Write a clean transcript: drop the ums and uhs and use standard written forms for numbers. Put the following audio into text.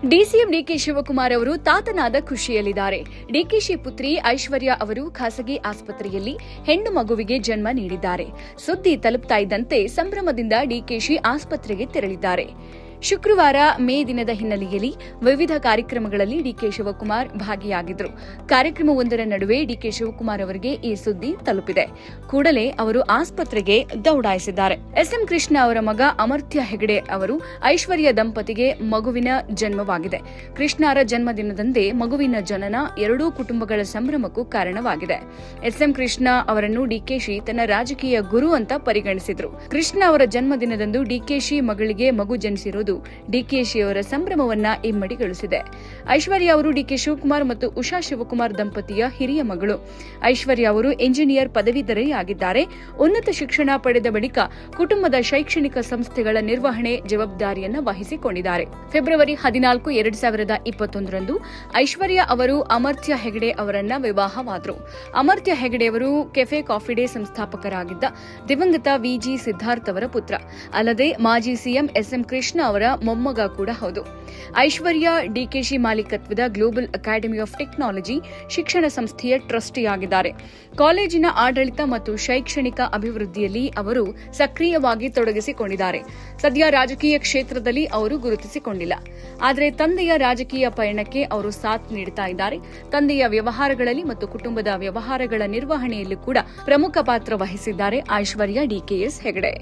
DCM DK Shivakumar ಅವರು ತಾತನಾದ ಖುಷಿಯಲ್ಲಿದ್ದಾರೆ. ಡಿಕೆಶಿ ಪುತ್ರಿ ಐಶ್ವರ್ಯ ಅವರು ಖಾಸಗಿ ಆಸ್ಪತ್ರೆಯಲ್ಲಿ ಹೆಣ್ಣು ಮಗುವಿಗೆ ಜನ್ಮ ನೀಡಿದ್ದಾರೆ. ಸುದ್ದಿ ತಲುಪ್ತಾ ಇದ್ದಂತೆ ಸಂಭ್ರಮದಿಂದ ಡಿಕೆಶಿ ಆಸ್ಪತ್ರೆಗೆ ತೆರಳಿದ್ದಾರೆ. ಶುಕ್ರವಾರ ಮೇ ದಿನದ ಹಿನ್ನೆಲೆಯಲ್ಲಿ ವಿವಿಧ ಕಾರ್ಯಕ್ರಮಗಳಲ್ಲಿ ಡಿಕೆ ಶಿವಕುಮಾರ್ ಭಾಗಿಯಾಗಿದ್ದರು. ಕಾರ್ಯಕ್ರಮವೊಂದರ ನಡುವೆ ಡಿಕೆ ಶಿವಕುಮಾರ್ ಅವರಿಗೆ ಈ ಸುದ್ದಿ ತಲುಪಿದೆ. ಕೂಡಲೇ ಅವರು ಆಸ್ಪತ್ರೆಗೆ ದೌಡಾಯಿಸಿದ್ದಾರೆ. ಎಸ್ಎಂ ಕೃಷ್ಣ ಅವರ ಮಗ ಅಮರ್ತ್ಯ ಹೆಗಡೆ ಅವರು ಐಶ್ವರ್ಯ ದಂಪತಿಗೆ ಮಗುವಿನ ಜನ್ಮವಾಗಿದೆ. ಕೃಷ್ಣರ ಜನ್ಮದಿನದಂದೇ ಮಗುವಿನ ಜನನ ಎರಡೂ ಕುಟುಂಬಗಳ ಸಂಭ್ರಮಕ್ಕೂ ಕಾರಣವಾಗಿದೆ. ಎಸ್ಎಂ ಕೃಷ್ಣ ಅವರನ್ನು ಡಿಕೆಶಿ ತನ್ನ ರಾಜಕೀಯ ಗುರು ಅಂತ ಪರಿಗಣಿಸಿದ್ರು. ಕೃಷ್ಣ ಅವರ ಜನ್ಮದಿನದಂದು ಡಿಕೆಶಿ ಮಗಳಿಗೆ ಮಗು ಜನಿಸಿರುವುದು ಡಿಕೆಶಿ ಅವರ ಸಂಭ್ರಮವನ್ನ ಇಮ್ಮಡಿಗೊಳಿಸಿದೆ. ಐಶ್ವರ್ಯ ಅವರು ಡಿಕೆ ಶಿವಕುಮಾರ್ ಮತ್ತು ಉಷಾ ಶಿವಕುಮಾರ್ ದಂಪತಿಯ ಹಿರಿಯ ಮಗಳು. ಐಶ್ವರ್ಯ ಅವರು ಎಂಜಿನಿಯರ್ ಪದವೀಧರೆಯಾಗಿದ್ದಾರೆ. ಉನ್ನತ ಶಿಕ್ಷಣ ಪಡೆದ ಬಳಿಕ ಕುಟುಂಬದ ಶೈಕ್ಷಣಿಕ ಸಂಸ್ಥೆಗಳ ನಿರ್ವಹಣೆ ಜವಾಬ್ದಾರಿಯನ್ನು ವಹಿಸಿಕೊಂಡಿದ್ದಾರೆ. ಫೆಬ್ರವರಿ 14, 2021ರಂದು ಐಶ್ವರ್ಯ ಅವರು ಅಮರ್ತ್ಯ ಹೆಗಡೆ ಅವರನ್ನ ವಿವಾಹವಾದರು. ಅಮರ್ತ್ಯ ಹೆಗಡೆ ಅವರು ಕೆಫೆ ಕಾಫಿ ಡೇ ಸಂಸ್ಥಾಪಕರಾಗಿದ್ದ ದಿವಂಗತ ವಿಜಿ ಸಿದ್ದಾರ್ಥ್ ಅವರ ಪುತ್ರ. ಅಲ್ಲದೆ ಮಾಜಿ ಸಿಎಂ ಎಸ್ಎಂ ಕೃಷ್ಣ ಅವರ ಮೊಮ್ಮಗ ಕೂಡ ಹೌದು. ಐಶ್ವರ್ಯ ಡಿಕೆಶಿ ಮಾಲೀಕತ್ವದ ಗ್ಲೋಬಲ್ ಅಕಾಡೆಮಿ ಆಫ್ ಟೆಕ್ನಾಲಜಿ ಶಿಕ್ಷಣ ಸಂಸ್ಥೆಯ ಟ್ರಸ್ಟಿಯಾಗಿದ್ದಾರೆ. ಕಾಲೇಜಿನ ಆಡಳಿತ ಮತ್ತು ಶೈಕ್ಷಣಿಕ ಅಭಿವೃದ್ಧಿಯಲ್ಲಿ ಅವರು ಸಕ್ರಿಯವಾಗಿ ತೊಡಗಿಸಿಕೊಂಡಿದ್ದಾರೆ. ಸದ್ಯ ರಾಜಕೀಯ ಕ್ಷೇತ್ರದಲ್ಲಿ ಅವರು ಗುರುತಿಸಿಕೊಂಡಿಲ್ಲ. ಆದರೆ ತಂದೆಯ ರಾಜಕೀಯ ಪಯಣಕ್ಕೆ ಅವರು ಸಾಥ್ ನೀಡುತ್ತಾ ಇದ್ದಾರೆ. ತಂದೆಯ ವ್ಯವಹಾರಗಳಲ್ಲಿ ಮತ್ತು ಕುಟುಂಬದ ವ್ಯವಹಾರಗಳ ನಿರ್ವಹಣೆಯಲ್ಲೂ ಕೂಡ ಪ್ರಮುಖ ಪಾತ್ರ ವಹಿಸಿದ್ದಾರೆ ಐಶ್ವರ್ಯ ಡಿಕೆಎಸ್ ಹೆಗಡೆ.